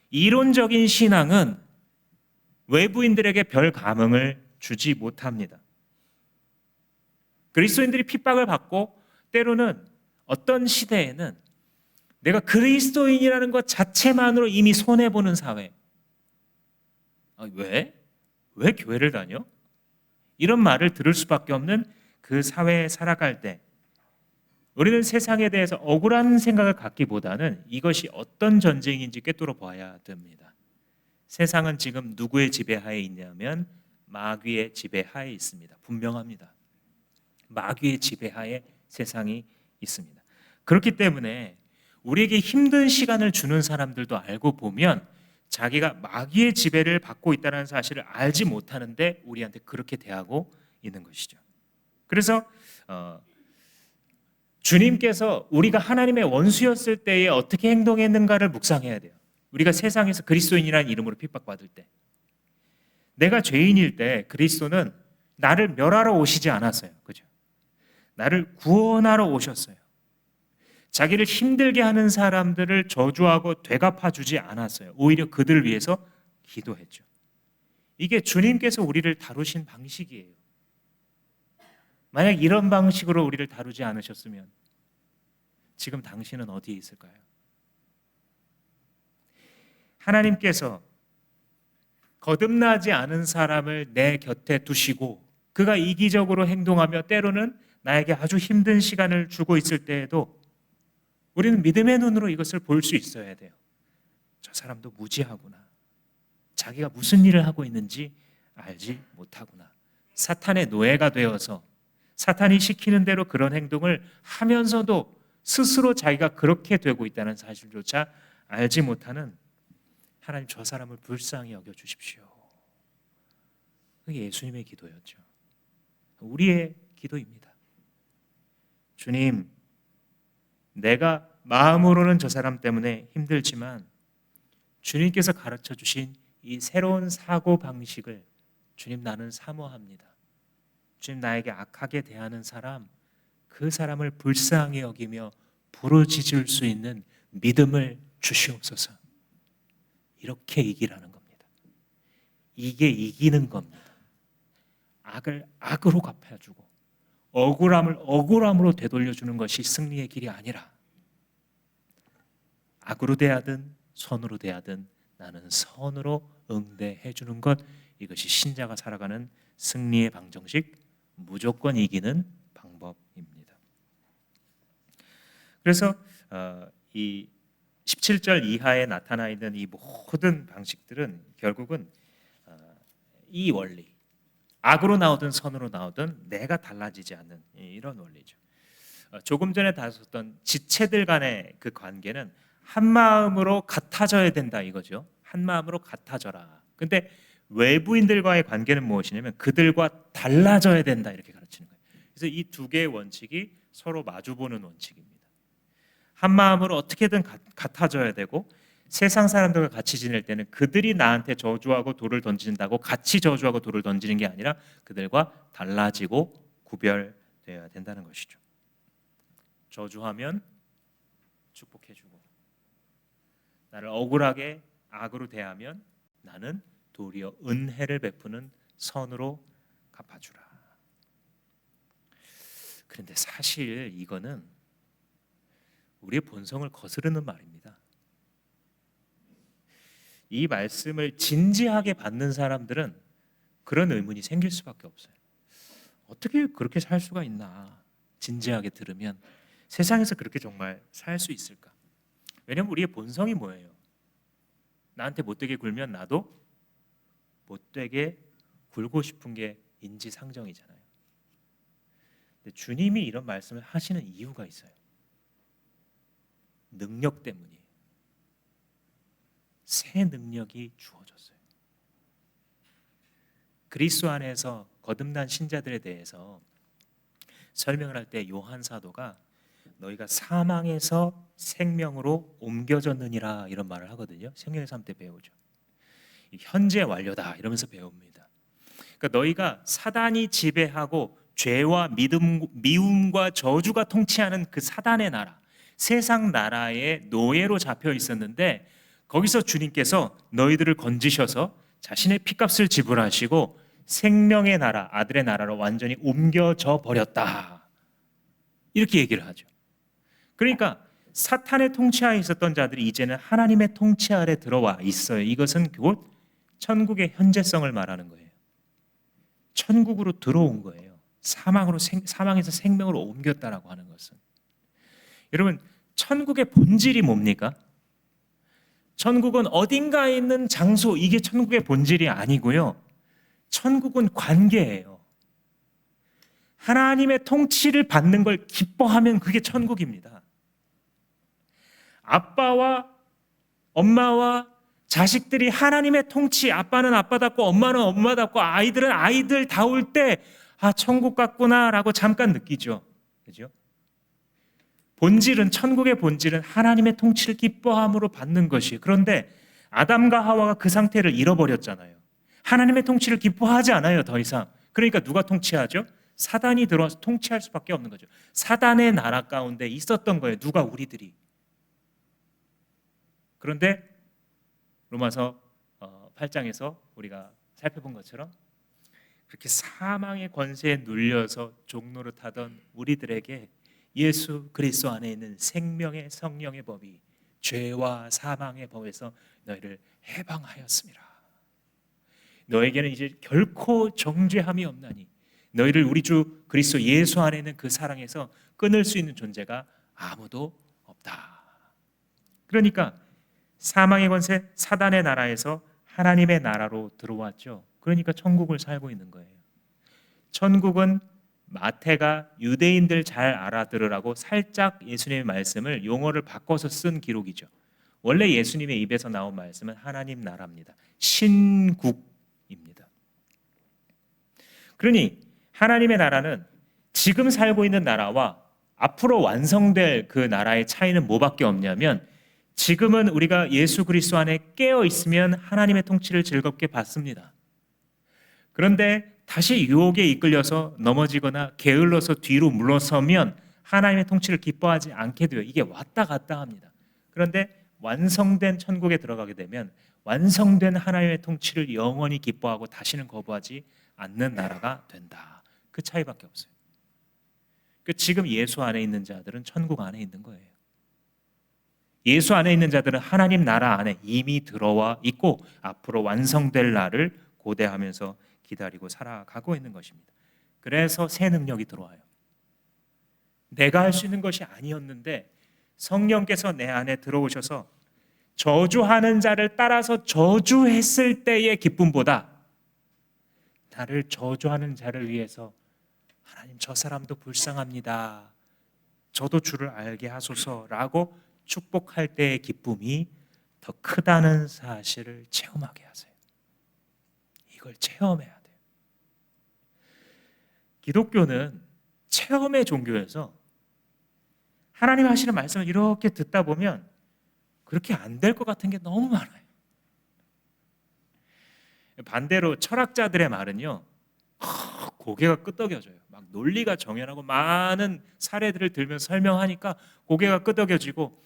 이론적인 신앙은 외부인들에게 별 감흥을 주지 못합니다. 그리스도인들이 핍박을 받고 때로는 어떤 시대에는 내가 그리스도인이라는 것 자체만으로 이미 손해보는 사회. 왜? 왜 교회를 다녀? 이런 말을 들을 수밖에 없는 그 사회에 살아갈 때 우리는 세상에 대해서 억울한 생각을 갖기보다는 이것이 어떤 전쟁인지 꿰뚫어 봐야 됩니다. 세상은 지금 누구의 지배하에 있냐면 마귀의 지배하에 있습니다. 분명합니다. 마귀의 지배하에 세상이 있습니다. 그렇기 때문에 우리에게 힘든 시간을 주는 사람들도 알고 보면 자기가 마귀의 지배를 받고 있다는 사실을 알지 못하는데 우리한테 그렇게 대하고 있는 것이죠. 그래서 주님께서 우리가 하나님의 원수였을 때에 어떻게 행동했는가를 묵상해야 돼요. 우리가 세상에서 그리스도인이라는 이름으로 핍박받을 때, 내가 죄인일 때 그리스도는 나를 멸하러 오시지 않았어요. 그죠? 나를 구원하러 오셨어요. 자기를 힘들게 하는 사람들을 저주하고 되갚아 주지 않았어요. 오히려 그들을 위해서 기도했죠. 이게 주님께서 우리를 다루신 방식이에요. 만약 이런 방식으로 우리를 다루지 않으셨으면 지금 당신은 어디에 있을까요? 하나님께서 거듭나지 않은 사람을 내 곁에 두시고 그가 이기적으로 행동하며 때로는 나에게 아주 힘든 시간을 주고 있을 때에도 우리는 믿음의 눈으로 이것을 볼 수 있어야 돼요. 저 사람도 무지하구나. 자기가 무슨 일을 하고 있는지 알지 못하구나. 사탄의 노예가 되어서 사탄이 시키는 대로 그런 행동을 하면서도 스스로 자기가 그렇게 되고 있다는 사실조차 알지 못하는 하나님, 저 사람을 불쌍히 여겨주십시오. 그게 예수님의 기도였죠. 우리의 기도입니다. 주님, 내가 마음으로는 저 사람 때문에 힘들지만 주님께서 가르쳐 주신 이 새로운 사고 방식을 주님 나는 사모합니다. 주님 나에게 악하게 대하는 사람, 그 사람을 불쌍히 여기며 부르짖을 수 있는 믿음을 주시옵소서. 이렇게 이기라는 겁니다. 이게 이기는 겁니다. 악을 악으로 갚아주고 억울함을 억울함으로 되돌려주는 것이 승리의 길이 아니라 악으로 대하든 선으로 대하든 나는 선으로 응대해 주는 것, 이것이 신자가 살아가는 승리의 방정식, 무조건 이기는 방법입니다. 그래서 이 17절 이하에 나타나 있는 이 모든 방식들은 결국은 이 원리, 악으로 나오든 선으로 나오든 내가 달라지지 않는 이런 원리죠. 조금 전에 다뤘던 지체들 간의 그 관계는 한 마음으로 같아져야 된다 이거죠. 한 마음으로 같아져라. 근데 외부인들과의 관계는 무엇이냐면 그들과 달라져야 된다 이렇게 가르치는 거예요. 그래서 이 두 개의 원칙이 서로 마주보는 원칙입니다. 한 마음으로 어떻게든 같아져야 되고, 세상 사람들과 같이 지낼 때는 그들이 나한테 저주하고 돌을 던진다고 같이 저주하고 돌을 던지는 게 아니라 그들과 달라지고 구별되어야 된다는 것이죠. 저주하면 축복해주고, 나를 억울하게 악으로 대하면 나는 도리어 은혜를 베푸는 선으로 갚아주라. 그런데 사실 이거는 우리의 본성을 거스르는 말입니다. 이 말씀을 진지하게 받는 사람들은 그런 의문이 생길 수밖에 없어요. 어떻게 그렇게 살 수가 있나? 진지하게 들으면 세상에서 그렇게 정말 살 수 있을까? 왜냐하면 우리의 본성이 뭐예요? 나한테 못되게 굴면 나도 못되게 굴고 싶은 게 인지상정이잖아요. 근데 주님이 이런 말씀을 하시는 이유가 있어요. 능력 때문이에요. 새 능력이 주어졌어요. 그리스도 안에서 거듭난 신자들에 대해서 설명을 할 때 요한 사도가 너희가 사망에서 생명으로 옮겨졌느니라 이런 말을 하거든요. 생명의 삶 때 배우죠. 현재 완료다 이러면서 배웁니다. 그러니까 너희가 사단이 지배하고 죄와 미움과 저주가 통치하는 그 사단의 나라, 세상 나라의 노예로 잡혀 있었는데 거기서 주님께서 너희들을 건지셔서 자신의 피값을 지불하시고 생명의 나라, 아들의 나라로 완전히 옮겨져 버렸다. 이렇게 얘기를 하죠. 그러니까 사탄의 통치하에 있었던 자들이 이제는 하나님의 통치 아래 들어와 있어요. 이것은 곧 천국의 현재성을 말하는 거예요. 천국으로 들어온 거예요. 사망에서 생명으로 옮겼다라고 하는 것은. 여러분, 천국의 본질이 뭡니까? 천국은 어딘가에 있는 장소, 이게 천국의 본질이 아니고요. 천국은 관계예요. 하나님의 통치를 받는 걸 기뻐하면 그게 천국입니다. 아빠와 엄마와 자식들이 하나님의 통치, 아빠는 아빠답고 엄마는 엄마답고 아이들은 아이들다울 때 천국 같구나라고 잠깐 느끼죠. 그죠? 본질은, 천국의 본질은 하나님의 통치를 기뻐함으로 받는 것이에요. 그런데 아담과 하와가 그 상태를 잃어버렸잖아요. 하나님의 통치를 기뻐하지 않아요, 더 이상. 그러니까 누가 통치하죠? 사단이 들어와서 통치할 수밖에 없는 거죠. 사단의 나라 가운데 있었던 거예요. 누가? 우리들이. 그런데 로마서 8장에서 우리가 살펴본 것처럼 그렇게 사망의 권세에 눌려서 종노릇하던 우리들에게 예수 그리스도 안에 있는 생명의 성령의 법이 죄와 사망의 법에서 너희를 해방하였습니다. 너에게는 이제 결코 정죄함이 없나니 너희를 우리 주 그리스도 예수 안에 있는 그 사랑에서 끊을 수 있는 존재가 아무도 없다. 그러니까 사망의 권세, 사단의 나라에서 하나님의 나라로 들어왔죠. 그러니까 천국을 살고 있는 거예요. 천국은 마태가 유대인들 잘 알아들으라고 살짝 예수님의 말씀을 용어를 바꿔서 쓴 기록이죠. 원래 예수님의 입에서 나온 말씀은 하나님 나라입니다. 신국입니다. 그러니 하나님의 나라는 지금 살고 있는 나라와 앞으로 완성될 그 나라의 차이는 뭐밖에 없냐면, 지금은 우리가 예수 그리스도 안에 깨어 있으면 하나님의 통치를 즐겁게 받습니다. 그런데 다시 유혹에 이끌려서 넘어지거나 게을러서 뒤로 물러서면 하나님의 통치를 기뻐하지 않게 돼요. 이게 왔다 갔다 합니다. 그런데 완성된 천국에 들어가게 되면 완성된 하나님의 통치를 영원히 기뻐하고 다시는 거부하지 않는 나라가 된다. 그 차이밖에 없어요. 지금 예수 안에 있는 자들은 천국 안에 있는 거예요. 예수 안에 있는 자들은 하나님 나라 안에 이미 들어와 있고 앞으로 완성될 날을 고대하면서 기다리고 살아가고 있는 것입니다. 그래서 새 능력이 들어와요. 내가 할 수 있는 것이 아니었는데 성령께서 내 안에 들어오셔서 저주하는 자를 따라서 저주했을 때의 기쁨보다 나를 저주하는 자를 위해서 하나님, 저 사람도 불쌍합니다, 저도 주를 알게 하소서라고 축복할 때의 기쁨이 더 크다는 사실을 체험하게 하세요. 이걸 체험해야 돼요. 기독교는 체험의 종교여서 하나님 하시는 말씀을 이렇게 듣다 보면 그렇게 안 될 것 같은 게 너무 많아요. 반대로 철학자들의 말은요, 고개가 끄덕여져요. 막 논리가 정연하고 많은 사례들을 들면서 설명하니까 고개가 끄덕여지고,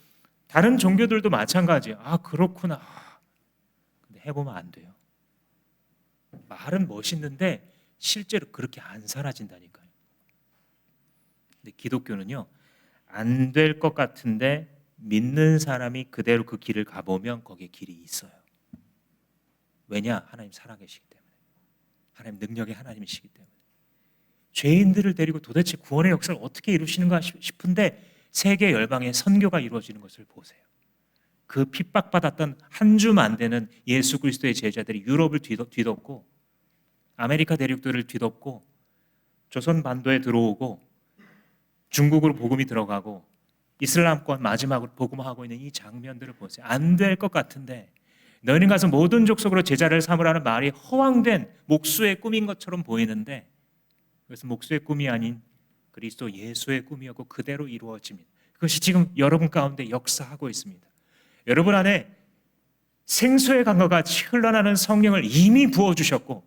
다른 종교들도 마찬가지예요. 아, 그렇구나. 근데 해보면 안 돼요. 말은 멋있는데 실제로 그렇게 안 사라진다니까요. 근데 기독교는요, 안 될 것 같은데 믿는 사람이 그대로 그 길을 가보면 거기에 길이 있어요. 왜냐? 하나님 살아계시기 때문에. 하나님 능력의 하나님이시기 때문에. 죄인들을 데리고 도대체 구원의 역사를 어떻게 이루시는가 싶은데 세계 열방의 선교가 이루어지는 것을 보세요. 그 핍박받았던 한 줌 안 되는 예수 그리스도의 제자들이 유럽을 뒤덮고 아메리카 대륙들을 뒤덮고 조선 반도에 들어오고 중국으로 복음이 들어가고 이슬람권 마지막으로 복음하고 있는 이 장면들을 보세요. 안 될 것 같은데 너희는 가서 모든 족속으로 제자를 삼으라는 말이 허황된 목수의 꿈인 것처럼 보이는데, 그것은 목수의 꿈이 아닌 그리스도 예수의 꿈이었고 그대로 이루어집니다. 그것이 지금 여러분 가운데 역사하고 있습니다. 여러분 안에 생수의 강과 같이 흘러나는 성령을 이미 부어주셨고,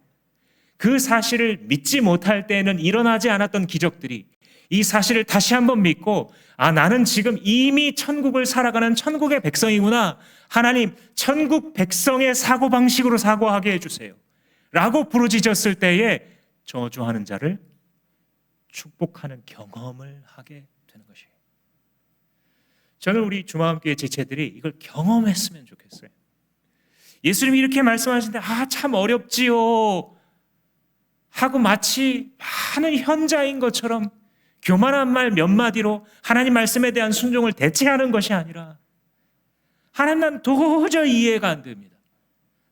그 사실을 믿지 못할 때에는 일어나지 않았던 기적들이 이 사실을 다시 한번 믿고, 아, 나는 지금 이미 천국을 살아가는 천국의 백성이구나, 하나님 천국 백성의 사고방식으로 사고하게 해주세요 라고 부르짖었을 때에 저주하는 자를 축복하는 경험을 하게 되는 것이에요. 저는 우리 주마음교회 지체들이 이걸 경험했으면 좋겠어요. 예수님이 이렇게 말씀하시는데 아, 참 어렵지요 하고 마치 많은 현자인 것처럼 교만한 말 몇 마디로 하나님 말씀에 대한 순종을 대체하는 것이 아니라, 하나님, 난 도저히 이해가 안 됩니다.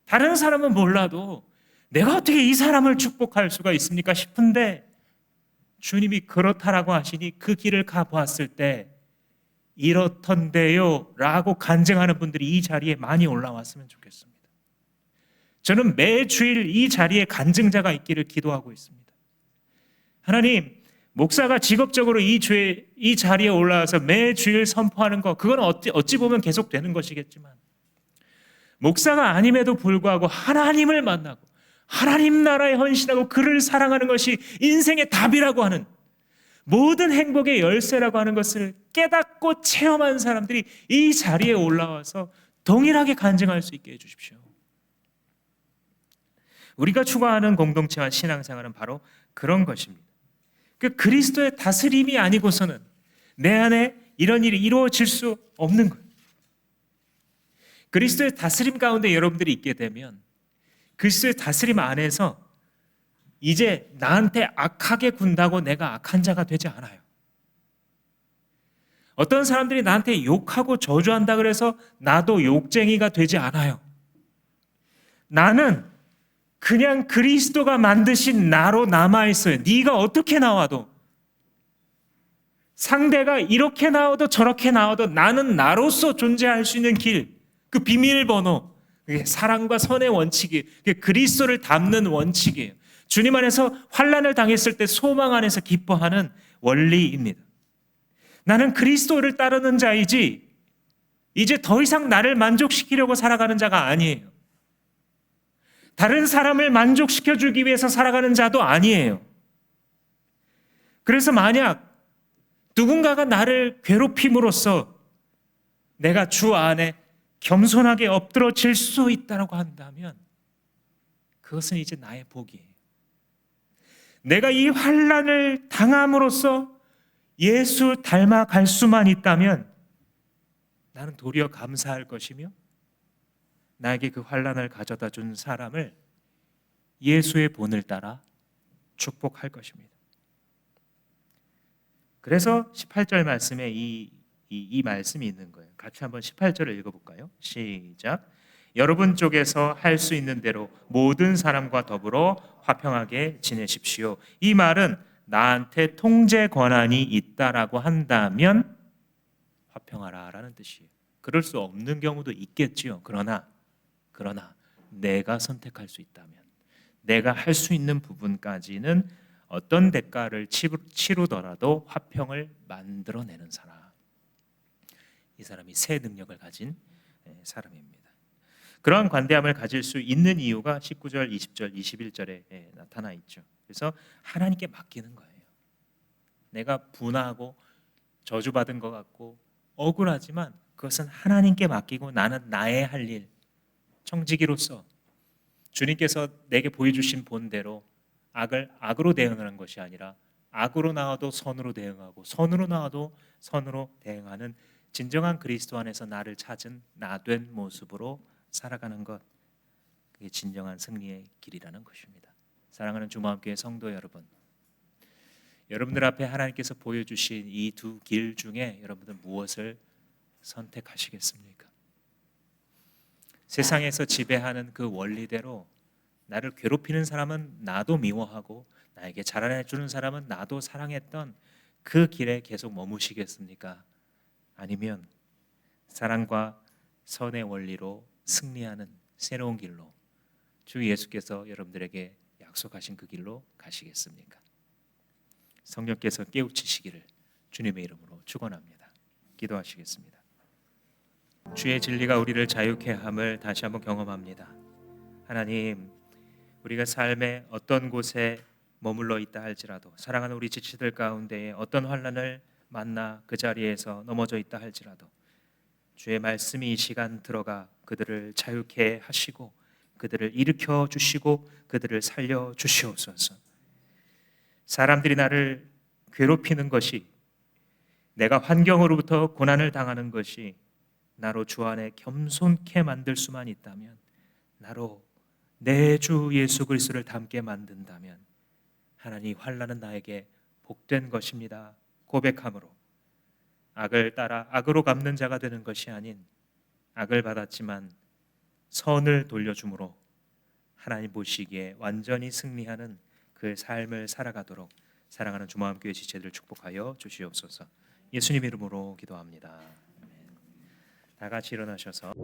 다른 사람은 몰라도 내가 어떻게 이 사람을 축복할 수가 있습니까 싶은데 주님이 그렇다라고 하시니 그 길을 가보았을 때 이렇던데요 라고 간증하는 분들이 이 자리에 많이 올라왔으면 좋겠습니다. 저는 매주일 이 자리에 간증자가 있기를 기도하고 있습니다. 하나님, 목사가 직업적으로 이 자리에 올라와서 매주일 선포하는 것, 그건 어찌 보면 계속되는 것이겠지만, 목사가 아님에도 불구하고 하나님을 만나고 하나님 나라에 헌신하고 그를 사랑하는 것이 인생의 답이라고 하는, 모든 행복의 열쇠라고 하는 것을 깨닫고 체험한 사람들이 이 자리에 올라와서 동일하게 간증할 수 있게 해주십시오. 우리가 추구하는 공동체와 신앙생활은 바로 그런 것입니다. 그 그리스도의 다스림이 아니고서는 내 안에 이런 일이 이루어질 수 없는 거예요. 그리스도의 다스림 가운데 여러분들이 있게 되면 그리스도의 다스림 안에서 이제 나한테 악하게 군다고 내가 악한 자가 되지 않아요. 어떤 사람들이 나한테 욕하고 저주한다 그래서 나도 욕쟁이가 되지 않아요. 나는 그냥 그리스도가 만드신 나로 남아있어요. 네가 어떻게 나와도, 상대가 이렇게 나와도 저렇게 나와도 나는 나로서 존재할 수 있는 길, 그 비밀번호, 그게 사랑과 선의 원칙이에요. 그게 그리스도를 닮는 원칙이에요. 주님 안에서 환난을 당했을 때 소망 안에서 기뻐하는 원리입니다. 나는 그리스도를 따르는 자이지 이제 더 이상 나를 만족시키려고 살아가는 자가 아니에요. 다른 사람을 만족시켜주기 위해서 살아가는 자도 아니에요. 그래서 만약 누군가가 나를 괴롭힘으로써 내가 주 안에 겸손하게 엎드러질 수 있다고 한다면 그것은 이제 나의 복이에요. 내가 이 환난을 당함으로써 예수 닮아갈 수만 있다면 나는 도리어 감사할 것이며 나에게 그 환난을 가져다 준 사람을 예수의 본을 따라 축복할 것입니다. 그래서 18절 말씀에 이 말씀이 있는 거예요. 같이 한번 18절을 읽어볼까요? 시작. 여러분 쪽에서 할 수 있는 대로 모든 사람과 더불어 화평하게 지내십시오. 이 말은 나한테 통제 권한이 있다라고 한다면 화평하라라는 뜻이에요. 그럴 수 없는 경우도 있겠지요. 그러나 내가 선택할 수 있다면, 내가 할 수 있는 부분까지는 어떤 대가를 치르더라도 화평을 만들어내는 사람, 이 사람이 새 능력을 가진 사람입니다. 그러한 관대함을 가질 수 있는 이유가 19절, 20절, 21절에 나타나 있죠. 그래서 하나님께 맡기는 거예요. 내가 분하고 저주받은 것 같고 억울하지만 그것은 하나님께 맡기고 나는 나의 할 일, 청지기로서 주님께서 내게 보여주신 본대로 악을 악으로 대응하는 것이 아니라 악으로 나와도 선으로 대응하고 선으로 나와도 선으로 대응하는 진정한 그리스도 안에서 나를 찾은 나된 모습으로 살아가는 것, 그게 진정한 승리의 길이라는 것입니다. 사랑하는 주마음교회 성도 여러분, 여러분들 앞에 하나님께서 보여주신 이 두 길 중에 여러분들 무엇을 선택하시겠습니까? 세상에서 지배하는 그 원리대로 나를 괴롭히는 사람은 나도 미워하고 나에게 자랑해주는 사람은 나도 사랑했던 그 길에 계속 머무시겠습니까? 아니면 사랑과 선의 원리로 승리하는 새로운 길로 주 예수께서 여러분들에게 약속하신 그 길로 가시겠습니까? 성령께서 깨우치시기를 주님의 이름으로 축원합니다. 기도하시겠습니다. 주의 진리가 우리를 자유케 함을 다시 한번 경험합니다. 하나님, 우리가 삶의 어떤 곳에 머물러 있다 할지라도, 사랑하는 우리 지치들 가운데에 어떤 환난을 만나 그 자리에서 넘어져 있다 할지라도 주의 말씀이 이 시간 들어가 그들을 자유케 하시고 그들을 일으켜 주시고 그들을 살려 주시옵소서. 사람들이 나를 괴롭히는 것이, 내가 환경으로부터 고난을 당하는 것이 나로 주 안에 겸손케 만들 수만 있다면, 나로 내 주 예수 그리스도를 닮게 만든다면 하나님, 환난은 나에게 복된 것입니다 고백함으로 악을 따라 악으로 갚는 자가 되는 것이 아닌 악을 받았지만 선을 돌려줌으로 하나님 보시기에 완전히 승리하는 그 삶을 살아가도록 사랑하는 주마음교회 지체들을 축복하여 주시옵소서. 예수님 이름으로 기도합니다. 다 같이 일어나셔서